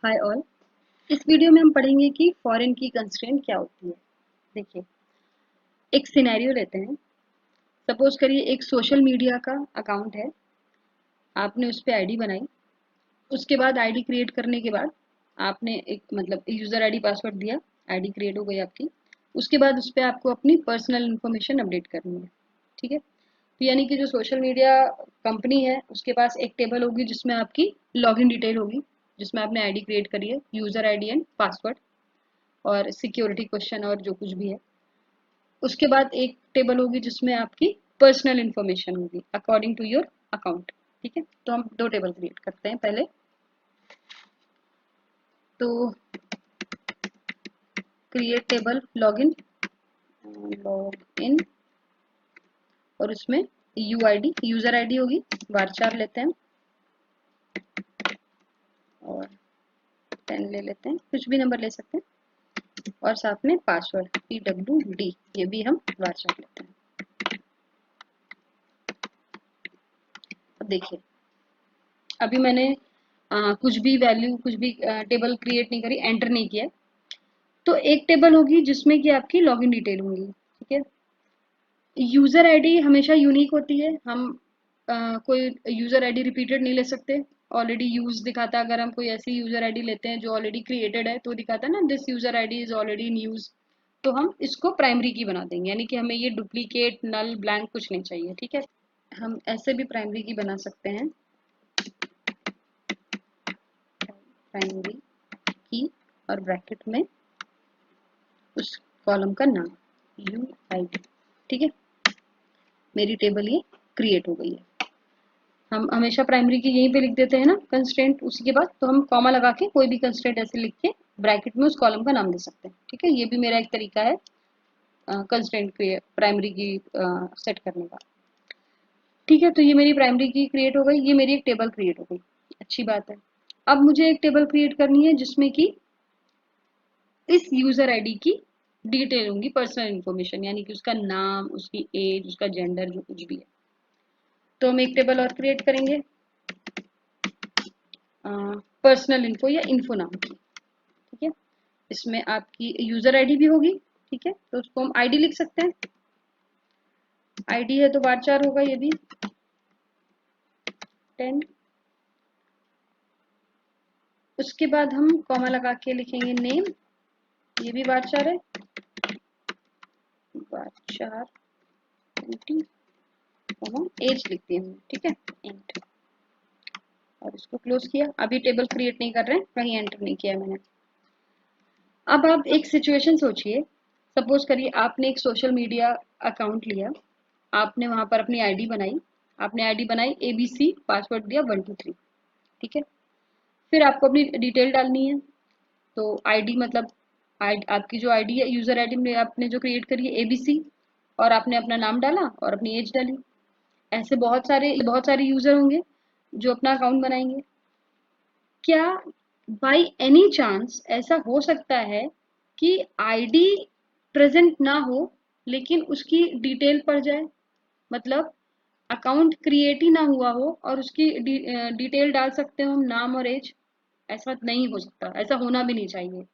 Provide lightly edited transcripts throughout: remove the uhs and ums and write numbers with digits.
Hi all. इस video में हम पढ़ेंगे कि फॉरेन की कंस्ट्रेंट क्या होती है। देखिए, एक सिनेरियो लेते हैं। सपोज करिए एक सोशल मीडिया का अकाउंट है, आपने उस पर आईडी बनाई। उसके बाद आईडी क्रिएट करने के बाद आपने एक मतलब यूज़र आईडी पासवर्ड दिया, आईडी क्रिएट हो गई आपकी। उसके बाद उस पर आपको अपनी पर्सनल इन्फॉर्मेशन अपडेट करनी है। ठीक है, तो यानी कि जो सोशल मीडिया कंपनी है उसके पास एक टेबल होगी जिसमें आपकी लॉगिन डिटेल होगी, जिसमें आपने आईडी क्रिएट करी है, यूज़र आईडी एंड पासवर्ड और सिक्योरिटी क्वेश्चन और जो कुछ भी है। उसके बाद एक टेबल होगी जिसमें आपकी पर्सनल इंफॉर्मेशन होगी अकॉर्डिंग टू योर अकाउंट। ठीक है, तो हम दो टेबल क्रिएट करते हैं पहले। तो क्रिएट टेबल लॉगिन, लॉगिन, और उसमें यूआईडी यूजर आईडी होगी, varchar लेते हैं और 10 ले लेते हैं, कुछ भी नंबर ले सकते हैं, और साथ में पासवर्ड PWD, ये भी हम varchar लेते हैं। अब देखिए, अभी मैंने कुछ भी वैल्यू, कुछ भी टेबल क्रिएट नहीं करी, एंटर नहीं किया। तो एक टेबल होगी जिसमें कि आपकी लॉगिन डिटेल होंगी। ठीक है, यूजर आईडी हमेशा यूनिक होती है। हम कोई यूजर आईडी रिपीटेड नहीं ले सकते। ऑलरेडी यूज दिखाता है, अगर हम कोई ऐसी यूजर आईडी लेते हैं जो ऑलरेडी क्रिएटेड है तो दिखाता है ना, this user ID is already in use. तो हम इसको प्राइमरी की बना देंगे, यानी कि हमें ये डुप्लीकेट नल ब्लैंक कुछ नहीं चाहिए। ठीक है, हम ऐसे भी प्राइमरी की बना सकते हैं, प्राइमरी की, और ब्रैकेट में उस कॉलम का नाम UID। ठीक है, मेरी टेबल ये क्रिएट हो गई है। हम हमेशा प्राइमरी की यहीं पे लिख देते हैं ना कंस्ट्रेंट, उसी के बाद तो हम कॉमा लगा के कोई भी कंस्ट्रेंट ऐसे लिख के ब्रैकेट में उस कॉलम का नाम दे सकते हैं। ठीक है, ये भी मेरा एक तरीका है कंस्ट्रेंट प्राइमरी की सेट करने का। ठीक है, तो ये मेरी प्राइमरी की क्रिएट हो गई, ये मेरी एक टेबल क्रिएट हो गई, अच्छी बात है। अब मुझे एक टेबल क्रिएट करनी है जिसमें कि इस यूजर आईडी की डिटेल होंगी, पर्सनल इन्फॉर्मेशन, यानी कि उसका नाम, उसकी एज, उसका जेंडर, जो कुछ भी है। तो हम एक टेबल और क्रिएट करेंगे पर्सनल इन्फो या इन्फो नाम की। ठीक है, इसमें आपकी यूजर आईडी भी होगी। ठीक है, तो उसको हम आईडी लिख सकते हैं, आईडी है तो varchar होगा, ये भी 10। उसके बाद हम कॉमा लगा के लिखेंगे नेम, ये भी varchar है, varchar 20, एज लिखते हैं। ठीक है, एंटर, और इसको क्लोज किया। अभी टेबल क्रिएट नहीं कर रहे हैं, कहीं एंटर नहीं किया मैंने। अब आप एक सिचुएशन सोचिए। सपोज करिए आपने एक सोशल मीडिया अकाउंट लिया, आपने वहां पर अपनी आईडी बनाई, आपने आईडी बनाई ABC, पासवर्ड दिया 123। ठीक है, फिर आपको अपनी डिटेल डालनी है। तो आईडी मतलब आपकी जो आईडी है, यूजर आईडी में आपने जो क्रिएट करी है ABC, और आपने अपना नाम डाला और अपनी एज डाली। ऐसे बहुत सारे यूजर होंगे जो अपना अकाउंट बनाएंगे। क्या बाय एनी चांस ऐसा हो सकता है कि आईडी प्रेजेंट ना हो लेकिन उसकी डिटेल पड़ जाए, मतलब अकाउंट क्रिएट ही ना हुआ हो और उसकी डिटेल डाल सकते हो हम, नाम और एज? ऐसा नहीं हो सकता, ऐसा होना भी नहीं चाहिए।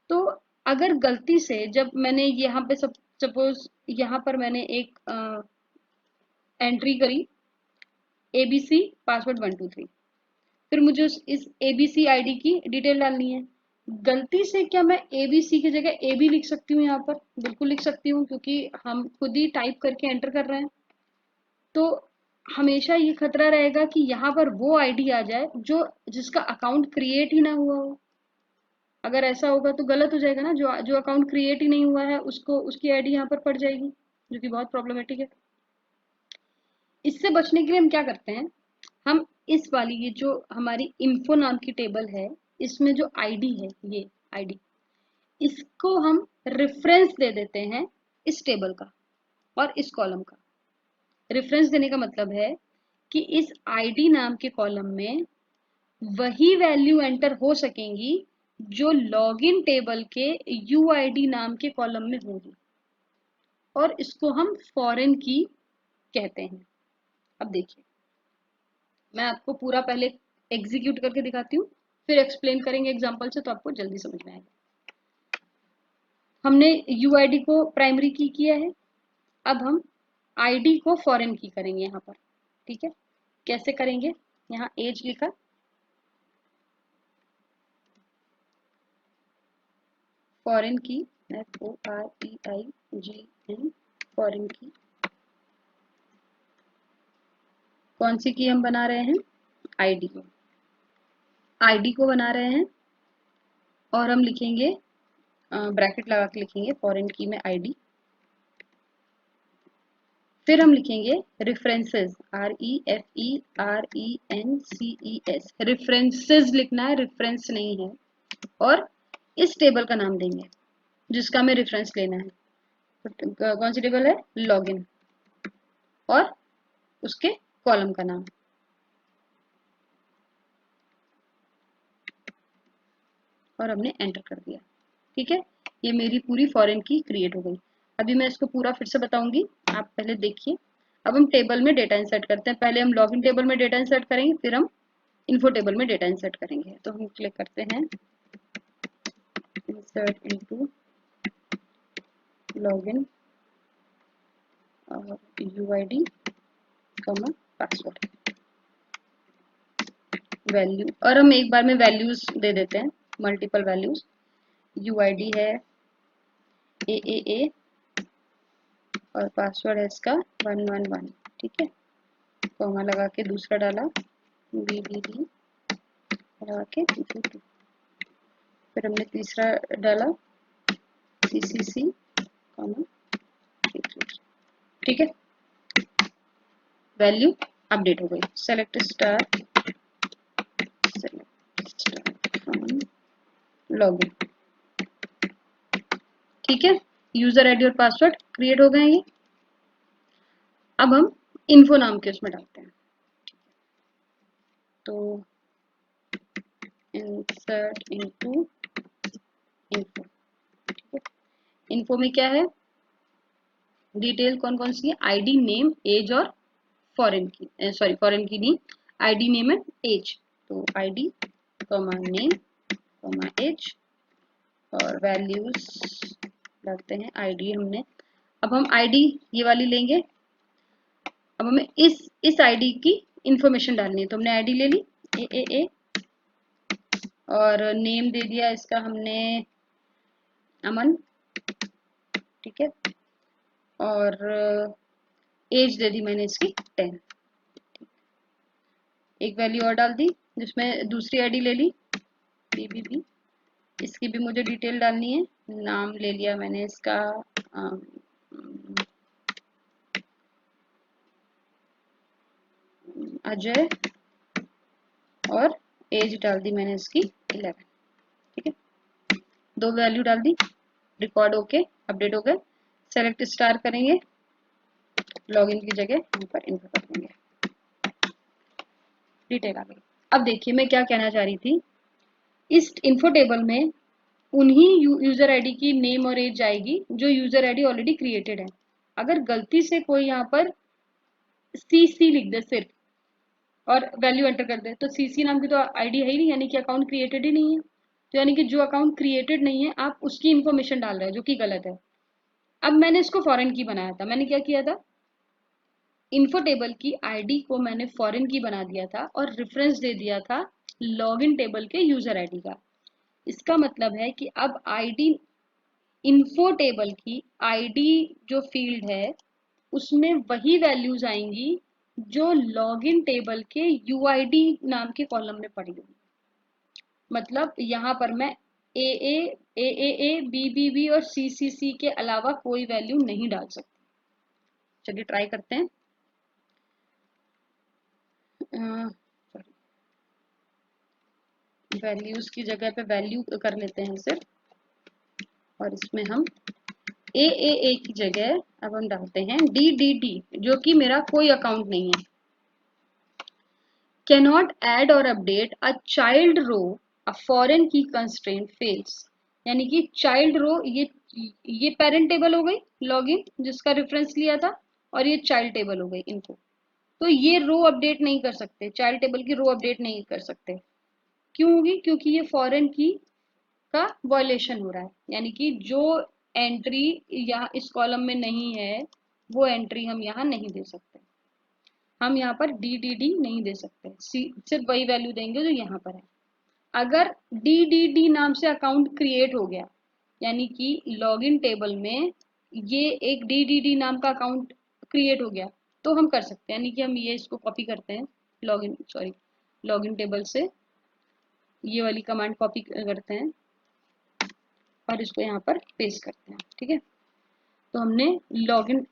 तो अगर गलती से जब मैंने यहाँ पे सपोज यहाँ पर मैंने एक एंट्री करी ABC, पासवर्ड 123, फिर मुझे इस ABC आईडी की डिटेल डालनी है। गलती से क्या मैं ABC की जगह AB लिख सकती हूँ? यहाँ पर बिल्कुल लिख सकती हूँ, क्योंकि हम खुद ही टाइप करके एंटर कर रहे हैं। तो हमेशा ये खतरा रहेगा कि यहाँ पर वो आईडी आ जाए जो जिसका अकाउंट क्रिएट ही ना हुआ हो। अगर ऐसा होगा तो गलत हो जाएगा ना, जो जो अकाउंट क्रिएट ही नहीं हुआ है उसको उसकी आईडी यहाँ पर पड़ जाएगी, जो कि बहुत प्रॉब्लमेटिक है। इससे बचने के लिए हम क्या करते हैं, हम इस वाली ये जो हमारी इन्फो नाम की टेबल है, इसमें जो आईडी है, ये आईडी, इसको हम रेफरेंस दे देते हैं इस टेबल का और इस कॉलम का। रेफरेंस देने का मतलब है कि इस आईडी नाम के कॉलम में वही वैल्यू एंटर हो सकेंगी जो लॉगिन टेबल के UID नाम के कॉलम में होंगी, और इसको हम फॉरेन की कहते हैं। अब देखिए, मैं आपको पूरा पहले एग्जीक्यूट करके दिखाती हूँ, फिर एक्सप्लेन करेंगे एग्जाम्पल से, तो आपको जल्दी समझ में आएगा। हमने यूआईडी को प्राइमरी की किया है, अब हम आईडी को फॉरेन की करेंगे यहाँ पर। ठीक है, कैसे करेंगे? यहाँ एज लिखा, फॉरेन की, FOREIGN, फॉरेन की। कौन सी की हम बना रहे हैं? आईडी को। आईडी को बना रहे हैं और हम लिखेंगे, ब्रैकेट लगा के लिखेंगे फॉरेन की में आईडी। फिर हम लिखेंगे रेफरेंसेस, REFERENCES, रेफरेंसेस लिखना है, रेफरेंस नहीं है। और इस टेबल का नाम देंगे जिसका हमें रेफरेंस लेना है। तो कौन सी टेबल है? लॉगिन, और उसके कॉलम का नाम। और हमने एंटर कर दिया। ठीक है, ये मेरी पूरी फॉरेन की क्रिएट हो गई। अभी मैं इसको पूरा फिर से बताऊंगी, आप पहले देखिए। अब हम टेबल में डेटा इंसर्ट करते हैं। पहले हम लॉगिन टेबल में डेटा इंसर्ट करेंगे, फिर हम इन्फो टेबल में डेटा इंसर्ट करेंगे। तो हम क्लिक करते हैं इंसर्ट इनटू लॉगिन और यूआईडी कॉमा पासवर्ड वैल्यू, और हम एक बार में वैल्यूज दे देते हैं, मल्टीपल वैल्यूज। यूआईडी है AAA और पासवर्ड है इसका 111। ठीक है, कॉमा लगा के दूसरा डाला BBB लगा के 222। फिर हमने तीसरा डाला CCC कॉमा 333। ठीक है, वैल्यू अपडेट हो गई। Select star from login. ठीक है, यूजर आईडी और पासवर्ड क्रिएट हो गए ये। अब हम इन्फो नाम के उसमें डालते हैं। तो इंसर्ट इनटू इन्फो। ठीक है, इन्फो में क्या है? डिटेल कौन कौन सी है? आईडी, नेम, एज और foreign key, sorry foreign key नहीं, आईडी, नेम एंड एज। तो ID comma name comma age और वैल्यूज डालते हैं। आईडी हमने, अब हम आईडी ये वाली लेंगे। अब हमें इस आईडी की इंफॉर्मेशन डालनी है, तो हमने आईडी ले ली AAA और नेम दे दिया इसका हमने अमन। ठीक है, और एज दे दी मैंने इसकी 10। एक वैल्यू और डाल दी जिसमें दूसरी आईडी ले ली BBB, इसकी भी मुझे डिटेल डालनी है। नाम ले लिया मैंने इसका अजय और एज डाल दी मैंने इसकी 11। ठीक है, दो वैल्यू डाल दी, रिकॉर्ड होके अपडेट हो गए। सेलेक्ट स्टार करेंगे, लॉगिन की जगह यहाँ पर इन्फो कर देंगे, डिटेल आ गई। अब देखिए मैं क्या कहना चाह रही थी, इस इन्फो टेबल में उन्हीं यूजर आईडी की नेम और एज आएगी जो यूजर आईडी ऑलरेडी क्रिएटेड है। अगर गलती से कोई यहाँ पर CC लिख दे सिर्फ और वैल्यू एंटर कर दे, तो CC नाम की तो आईडी है ही नहीं, यानी कि अकाउंट क्रिएटेड ही नहीं है। तो यानी कि जो अकाउंट क्रिएटेड नहीं है आप उसकी इन्फॉर्मेशन डाल रहे हो, जो कि गलत है। अब मैंने इसको फॉरेन की बनाया था। मैंने क्या किया था, इन्फो टेबल की आईडी को मैंने फॉरेन की बना दिया था और रेफरेंस दे दिया था लॉगिन टेबल के यूजर आईडी का। इसका मतलब है कि अब आईडी, इन्फो टेबल की आईडी जो फील्ड है उसमें वही वैल्यूज आएंगी जो लॉगिन टेबल के यूआईडी नाम के कॉलम में पड़ी हुई। मतलब यहाँ पर मैं AA, AAA, BBB और CCC के अलावा कोई वैल्यू नहीं डाल सकती। चलिए ट्राई करते हैं। वैल्यूज की जगह पे वैल्यू कर लेते हैं सिर्फ, और इसमें हम AAA की जगह अब हम डालते हैं DDD, जो कि मेरा कोई अकाउंट नहीं है। Cannot add or update a child row, a foreign key constraint fails। यानी कि चाइल्ड रो, ये पेरेंट टेबल हो गई लॉगिन जिसका रेफरेंस लिया था, और ये चाइल्ड टेबल हो गई इनको। तो ये रो अपडेट नहीं कर सकते, चाइल्ड टेबल की रो अपडेट नहीं कर सकते। क्यों होगी? क्योंकि ये फॉरेन की का वॉयलेशन हो रहा है, यानी कि जो एंट्री यहाँ इस कॉलम में नहीं है वो एंट्री हम यहाँ नहीं दे सकते। हम यहाँ पर DDD नहीं दे सकते, सिर्फ वही वैल्यू देंगे जो यहाँ पर है। अगर DDD नाम से अकाउंट क्रिएट हो गया, यानी कि लॉगिन टेबल में ये एक DDD नाम का अकाउंट क्रिएट हो गया, तो हम कर सकते हैं। यानी कि हम ये इसको कॉपी करते हैं लॉगिन टेबल से, ये वाली कमांड कॉपी करते हैं और इसको यहाँ पर पेस्ट करते हैं। ठीक है, तो हमने लॉगिन,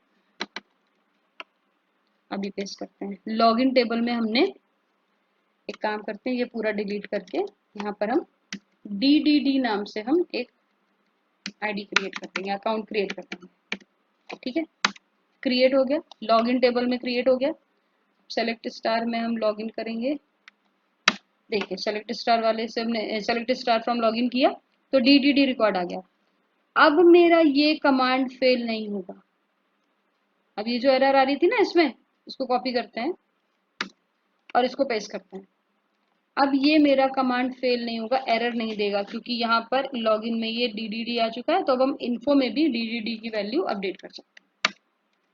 अभी पेस्ट करते हैं लॉगिन टेबल में। हमने एक काम करते हैं, ये पूरा डिलीट करके यहाँ पर हम DDD नाम से हम एक आईडी क्रिएट कर देंगे, अकाउंट क्रिएट कर देंगे। ठीक है, क्रिएट हो गया, लॉगिन टेबल में क्रिएट हो गया। सेलेक्ट स्टार में हम लॉगिन करेंगे। देखिए सेलेक्ट स्टार वाले से हमने सेलेक्ट स्टार फ्रॉम लॉगिन किया तो DDD रिकॉर्ड आ गया। अब मेरा ये कमांड फेल नहीं होगा। अब ये जो एरर आ रही थी ना इसमें, इसको कॉपी करते हैं और इसको पेस्ट करते हैं। अब ये मेरा कमांड फेल नहीं होगा, एरर नहीं देगा, क्योंकि यहाँ पर लॉगिन में ये DDD आ चुका है। तो अब हम इन्फो में भी DDD की वैल्यू अपडेट कर सकते हैं।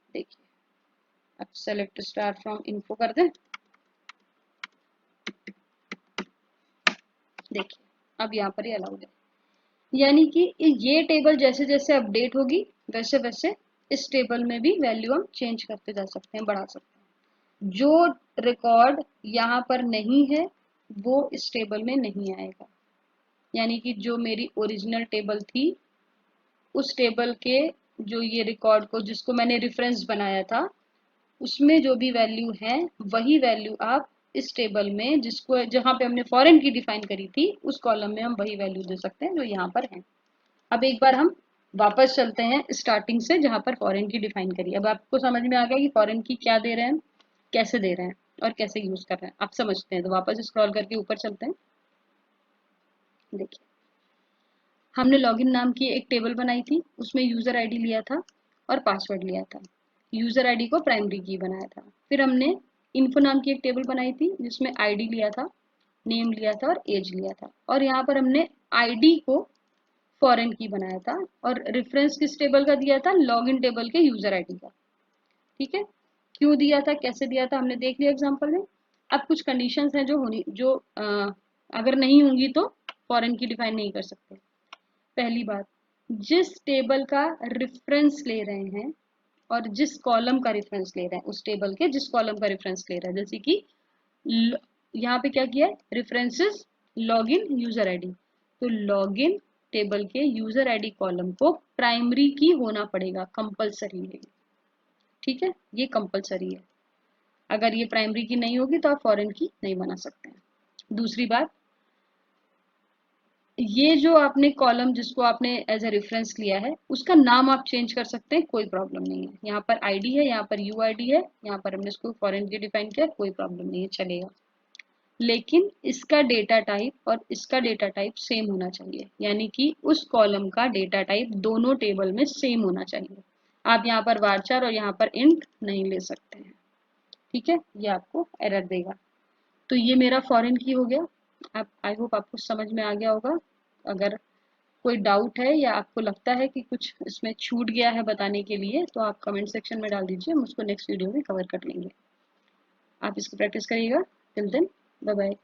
देखिए अब सेलेक्ट स्टार फ्रॉम इन्फो कर दें। देखिए अब यहाँ पर ही अलाउड है, यानी कि ये टेबल जैसे जैसे अपडेट होगी वैसे वैसे इस टेबल में भी वैल्यू हम चेंज करते जा सकते हैं, बढ़ा सकते हैं। जो रिकॉर्ड यहाँ पर नहीं है वो इस टेबल में नहीं आएगा, यानी कि जो मेरी ओरिजिनल टेबल थी उस टेबल के जो ये रिकॉर्ड को जिसको मैंने रेफरेंस बनाया था उसमें जो भी वैल्यू है वही वैल्यू आप इस टेबल में जिसको जहाँ पे हमने फॉरेन की डिफाइन करी थी उस कॉलम में हम वही वैल्यू दे सकते हैं जो यहाँ पर है। अब एक बार हम वापस चलते हैं स्टार्टिंग से जहाँ पर फॉरेन की डिफाइन करी। अब आपको समझ में आ गया कि फॉरेन की क्या दे रहे हैं, कैसे दे रहे हैं और कैसे यूज कर रहे हैं, आप समझते हैं। तो वापस स्क्रॉल करके ऊपर चलते हैं। देखिए हमने लॉगिन नाम की एक टेबल बनाई थी, उसमें यूजर आईडी लिया था और पासवर्ड लिया था। यूजर आईडी को प्राइमरी की बनाया था। फिर हमने इन्फो नाम की एक टेबल बनाई थी जिसमें आईडी लिया था, नेम लिया था और एज लिया था। और यहाँ पर हमने आईडी को फॉरेन की बनाया था और रेफरेंस किस टेबल का दिया था? लॉगिन टेबल के यूजर आईडी का। ठीक है, क्यों दिया था, कैसे दिया था, हमने देख लिया एग्जांपल में। अब कुछ कंडीशंस हैं जो अगर नहीं होंगी तो फॉरेन की डिफाइन नहीं कर सकते। पहली बात, जिस टेबल का रेफरेंस ले रहे हैं और जिस कॉलम का रेफरेंस ले रहे हैं, उस टेबल के जिस कॉलम का रेफरेंस ले रहे हैं, जैसे कि यहाँ पे क्या किया है, रेफरेंसेस लॉगिन यूजर आईडी। तो लॉगिन टेबल के यूजर आईडी कॉलम को प्राइमरी की होना पड़ेगा, कंपलसरी है। ठीक है, ये कंपलसरी है। अगर ये प्राइमरी की नहीं होगी तो आप फॉरेन की नहीं बना सकते हैं। दूसरी बात, ये जो आपने कॉलम जिसको आपने एज ए रेफरेंस लिया है उसका नाम आप चेंज कर सकते हैं, कोई प्रॉब्लम नहीं है। यहाँ पर आईडी है, यहाँ पर यूआईडी है, यहाँ पर हमने इसको फॉरेन की डिफाइन किया, कोई प्रॉब्लम नहीं है, चलेगा। लेकिन इसका डेटा टाइप और इसका डेटा टाइप सेम होना चाहिए, यानी कि उस कॉलम का डेटा टाइप दोनों टेबल में सेम होना चाहिए। आप यहाँ पर वारचार और यहाँ पर इंट नहीं ले सकते हैं। ठीक है, ये आपको एरर देगा। तो ये मेरा फॉरेन की हो गया। आप आई होप आपको समझ में आ गया होगा। अगर कोई डाउट है या आपको लगता है कि कुछ इसमें छूट गया है बताने के लिए तो आप कमेंट सेक्शन में डाल दीजिए, हम उसको नेक्स्ट वीडियो में कवर कर लेंगे। आप इसकी प्रैक्टिस करिएगा। Till then bye bye.